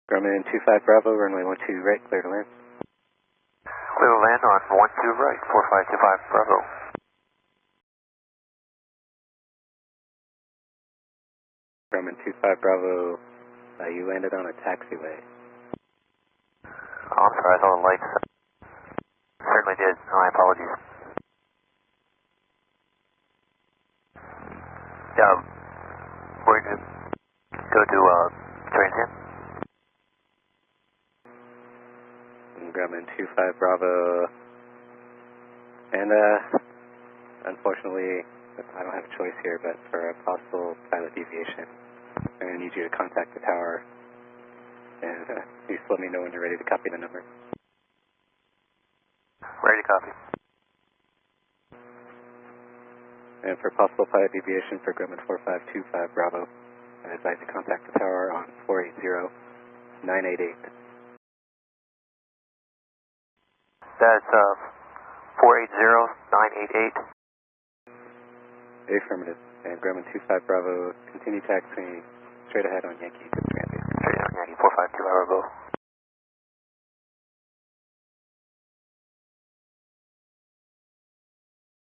Grumman 25 Bravo, runway 12 right, clear to land. Clear to land on 12 right, 4525 Bravo. Grumman 25 Bravo, you landed on a taxiway. Oh, I'm sorry, I saw the lights. Certainly did. My apologies. Yeah, we're going to go to transient. Grumman 25 Bravo, and unfortunately, I don't have a choice here, but for a possible pilot deviation, I'm going to need you to contact the tower, and please let me know when you're ready to copy the number. Ready to copy. And for possible pilot deviation for Grumman 4525 Bravo, I advise you contact the tower on 480-988. That's 480-988. Affirmative. And Grumman 25 Bravo, continue taxiing straight ahead on Yankee to Transit. Straight on Yankee 45.